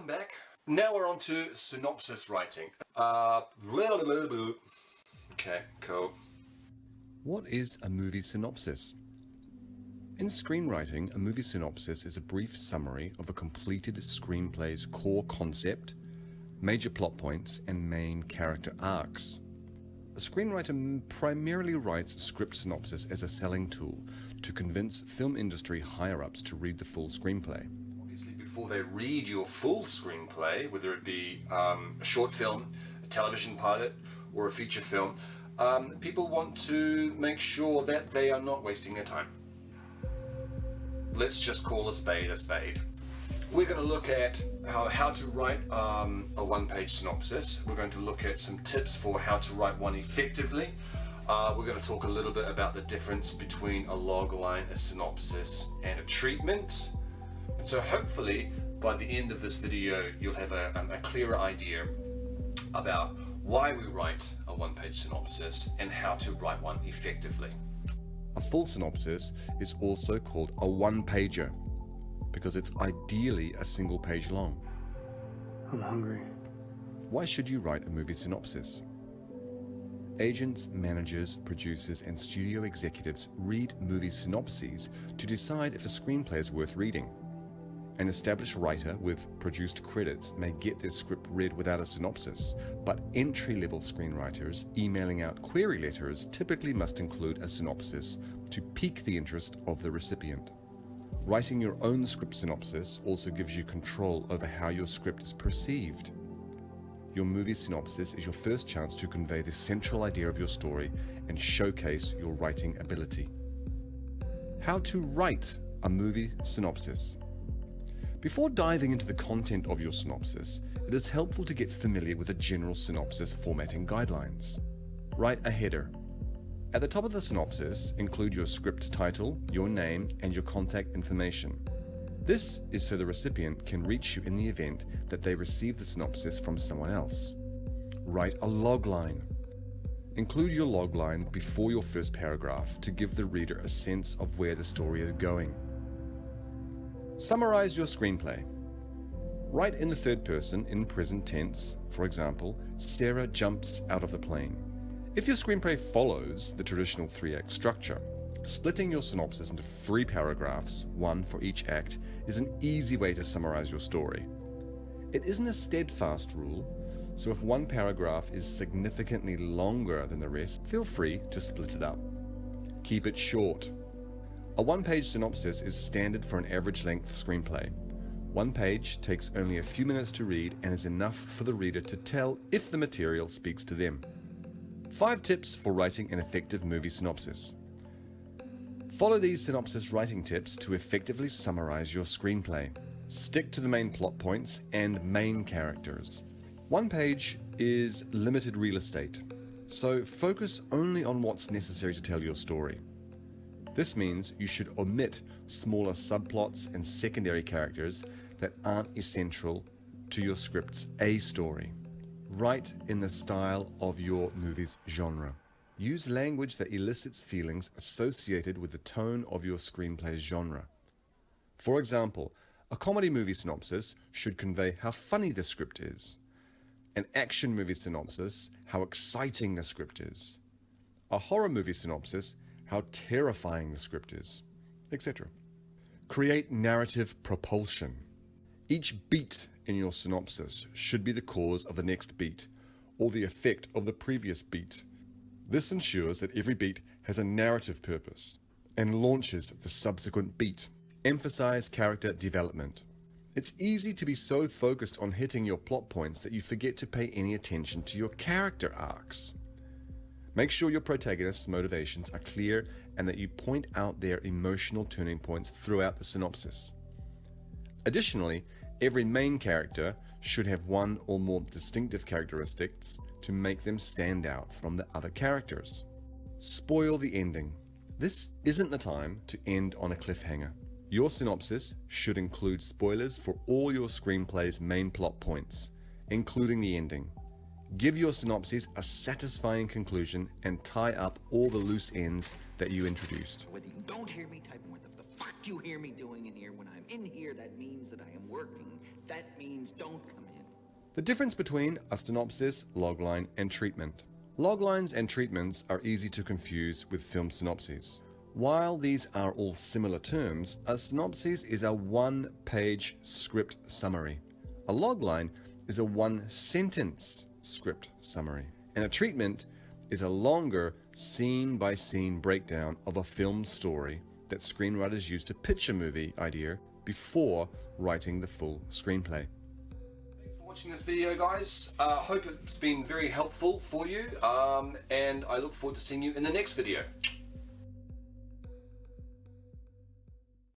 welcome back. Now we're on to synopsis writing. Okay, cool. What is a movie synopsis? In screenwriting, a movie synopsis is a brief summary of a completed screenplay's core concept, major plot points, and main character arcs. A screenwriter primarily writes script synopsis as a selling tool to convince film industry higher-ups to read the full screenplay. Obviously, before they read your full screenplay, whether it be a short film, a television pilot, or a feature film, people want to make sure that they are not wasting their time. Let's just call a spade a spade. We're going to look at how to write a one-page synopsis. We're going to look at some tips for how to write one effectively. We're going to talk a little bit about the difference between a logline, a synopsis, and a treatment. So hopefully, by the end of this video, you'll have a clearer idea about why we write a one-page synopsis and how to write one effectively. A full synopsis is also called a one-pager because it's ideally a single page long. I'm hungry. Why should you write a movie synopsis? Agents, managers, producers, and studio executives read movie synopses to decide if a screenplay is worth reading. An established writer with produced credits may get their script read without a synopsis, but entry-level screenwriters emailing out query letters typically must include a synopsis to pique the interest of the recipient. Writing your own script synopsis also gives you control over how your script is perceived. Your movie synopsis is your first chance to convey the central idea of your story and showcase your writing ability. How to write a movie synopsis. Before diving into the content of your synopsis, it is helpful to get familiar with the general synopsis formatting guidelines. Write a header. At the top of the synopsis, include your script's title, your name, and your contact information. This is so the recipient can reach you in the event that they receive the synopsis from someone else. Write a logline. Include your logline before your first paragraph to give the reader a sense of where the story is going. Summarize your screenplay. Write in the third person in present tense. For example, Sarah jumps out of the plane. If your screenplay follows the traditional 3-act structure, splitting your synopsis into 3 paragraphs, one for each act, is an easy way to summarize your story. It isn't a steadfast rule, so if one paragraph is significantly longer than the rest, feel free to split it up. Keep it short. A one-page synopsis is standard for an average-length screenplay. One page takes only a few minutes to read and is enough for the reader to tell if the material speaks to them. 5 tips for writing an effective movie synopsis. Follow these synopsis writing tips to effectively summarize your screenplay. Stick to the main plot points and main characters. One page is limited real estate, so focus only on what's necessary to tell your story. This means you should omit smaller subplots and secondary characters that aren't essential to your script's A story. Write in the style of your movie's genre. Use language that elicits feelings associated with the tone of your screenplay's genre. For example, a comedy movie synopsis should convey how funny the script is. An action movie synopsis, how exciting the script is. A horror movie synopsis, how terrifying the script is, etc. Create narrative propulsion. Each beat in your synopsis should be the cause of the next beat, or the effect of the previous beat. This ensures that every beat has a narrative purpose and launches the subsequent beat. Emphasize character development. It's easy to be so focused on hitting your plot points that you forget to pay any attention to your character arcs. Make sure your protagonist's motivations are clear and that you point out their emotional turning points throughout the synopsis. Additionally, every main character should have one or more distinctive characteristics to make them stand out from the other characters. Spoil the ending. This isn't the time to end on a cliffhanger. Your synopsis should include spoilers for all your screenplay's main plot points, including the ending. Give your synopsis a satisfying conclusion and tie up all the loose ends that you introduced. Whether you don't hear me, type more. The fuck you hear me doing in here? When I'm in here, that means that I am working. That means don't come in. The difference between a synopsis, logline, and treatment. Loglines and treatments are easy to confuse with film synopses. While these are all similar terms, a synopsis is a one-page script summary. A logline is a one-sentence script summary. And a treatment is a longer scene-by-scene breakdown of a film story that screenwriters use to pitch a movie idea before writing the full screenplay. Thanks for watching this video, guys. Hope it's been very helpful for you, and I look forward to seeing you in the next video.